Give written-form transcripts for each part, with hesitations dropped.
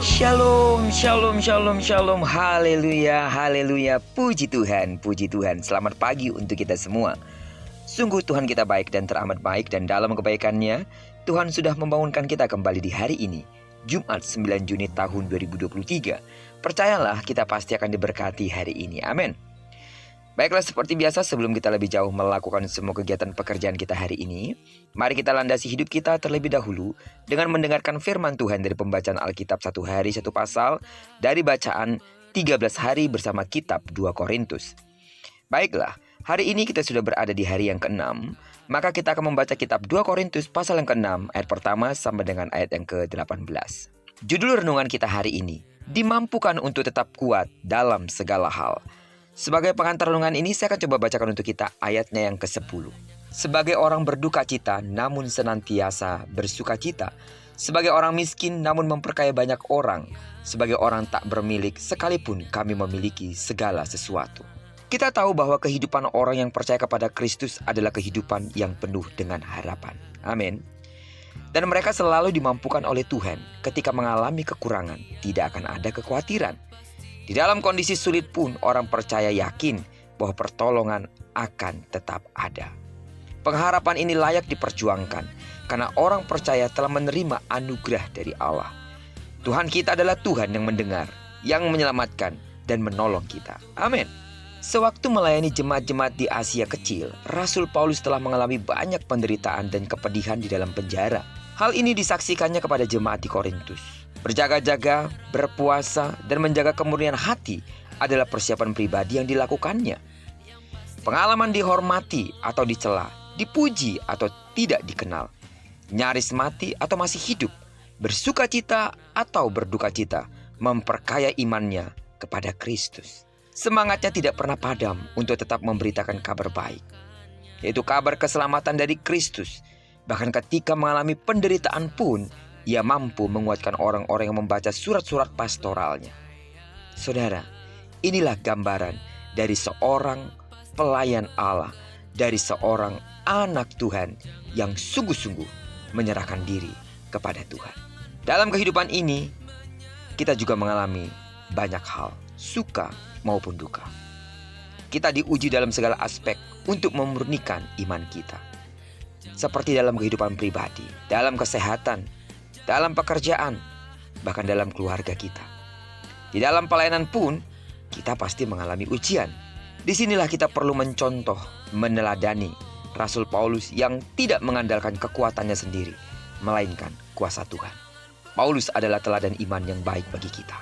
Shalom, shalom, shalom, shalom. Haleluya, haleluya. Puji Tuhan, puji Tuhan. Selamat pagi untuk kita semua. Sungguh Tuhan kita baik dan teramat baik, dan dalam kebaikannya Tuhan sudah membangunkan kita kembali di hari ini, Jumat 9 Juni tahun 2023. Percayalah, kita pasti akan diberkati hari ini. Amin. Baiklah, seperti biasa, sebelum kita lebih jauh melakukan semua kegiatan pekerjaan kita hari ini, mari kita landasi hidup kita terlebih dahulu dengan mendengarkan firman Tuhan dari pembacaan Alkitab satu hari satu pasal dari bacaan 13 hari bersama kitab 2 Korintus. Baiklah, hari ini kita sudah berada di hari yang ke-6, maka kita akan membaca kitab 2 Korintus pasal yang ke-6 ayat pertama sampai dengan ayat yang ke-18. Judul renungan kita hari ini, dimampukan untuk tetap kuat dalam segala hal. Sebagai pengantar renungan ini, saya akan coba bacakan untuk kita ayatnya yang ke-10. Sebagai orang berduka cita, namun senantiasa bersuka cita. Sebagai orang miskin, namun memperkaya banyak orang. Sebagai orang tak bermilik, sekalipun kami memiliki segala sesuatu. Kita tahu bahwa kehidupan orang yang percaya kepada Kristus adalah kehidupan yang penuh dengan harapan. Amin. Dan mereka selalu dimampukan oleh Tuhan. Ketika mengalami kekurangan, tidak akan ada kekhawatiran. Di dalam kondisi sulit pun orang percaya yakin bahwa pertolongan akan tetap ada. Pengharapan ini layak diperjuangkan karena orang percaya telah menerima anugerah dari Allah. Tuhan kita adalah Tuhan yang mendengar, yang menyelamatkan dan menolong kita. Amin. Sewaktu melayani jemaat-jemaat di Asia Kecil, Rasul Paulus telah mengalami banyak penderitaan dan kepedihan di dalam penjara. Hal ini disaksikannya kepada jemaat di Korintus. Berjaga-jaga, berpuasa, dan menjaga kemurnian hati adalah persiapan pribadi yang dilakukannya. Pengalaman dihormati atau dicela, dipuji atau tidak dikenal, nyaris mati atau masih hidup, bersuka cita atau berduka cita, memperkaya imannya kepada Kristus. Semangatnya tidak pernah padam untuk tetap memberitakan kabar baik, yaitu kabar keselamatan dari Kristus. Bahkan ketika mengalami penderitaan pun, ia mampu menguatkan orang-orang yang membaca surat-surat pastoralnya. Saudara, inilah gambaran dari seorang pelayan Allah, dari seorang anak Tuhan yang sungguh-sungguh menyerahkan diri kepada Tuhan. Dalam kehidupan ini, kita juga mengalami banyak hal, suka maupun duka. Kita diuji dalam segala aspek untuk memurnikan iman kita. Seperti dalam kehidupan pribadi, dalam kesehatan, dalam pekerjaan, bahkan dalam keluarga kita. Di dalam pelayanan pun, kita pasti mengalami ujian. Disinilah kita perlu mencontoh, meneladani Rasul Paulus yang tidak mengandalkan kekuatannya sendiri, melainkan kuasa Tuhan. Paulus adalah teladan iman yang baik bagi kita.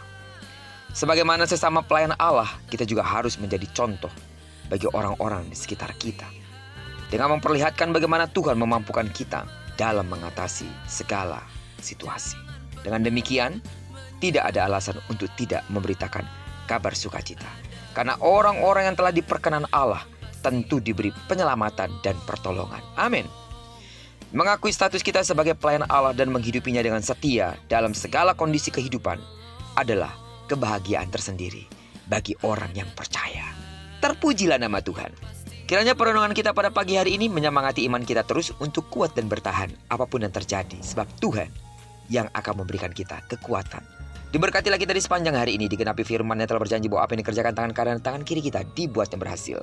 Sebagaimana sesama pelayan Allah, kita juga harus menjadi contoh bagi orang-orang di sekitar kita, dengan memperlihatkan bagaimana Tuhan memampukan kita dalam mengatasi segala situasi. Dengan demikian, tidak ada alasan untuk tidak memberitakan kabar sukacita. Karena orang-orang yang telah diperkenan Allah tentu diberi penyelamatan dan pertolongan. Amin. Mengakui status kita sebagai pelayan Allah dan menghidupinya dengan setia dalam segala kondisi kehidupan adalah kebahagiaan tersendiri bagi orang yang percaya. Terpujilah nama Tuhan. Kiranya perenungan kita pada pagi hari ini menyemangati iman kita terus untuk kuat dan bertahan apapun yang terjadi, sebab Tuhan yang akan memberikan kita kekuatan. Diberkatilah kita di sepanjang hari ini, digenapi firman yang telah berjanji bahwa apa yang dikerjakan tangan kanan dan tangan kiri kita dibuatnya berhasil.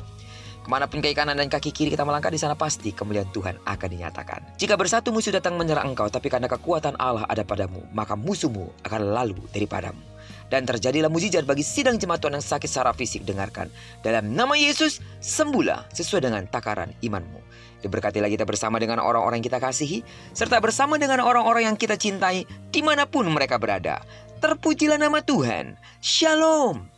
Kemanapun kaki kanan dan kaki kiri kita melangkah, di sana pasti kemuliaan Tuhan akan dinyatakan. Jika bersatu musuh datang menyerang engkau, tapi karena kekuatan Allah ada padamu, maka musuhmu akan lalu daripadamu. Dan terjadilah mujizat bagi sidang jemaat Tuhan yang sakit secara fisik. Dengarkan, dalam nama Yesus, sembuhlah sesuai dengan takaran imanmu. Diberkatilah kita bersama dengan orang-orang yang kita kasihi, serta bersama dengan orang-orang yang kita cintai dimanapun mereka berada. Terpujilah nama Tuhan. Shalom.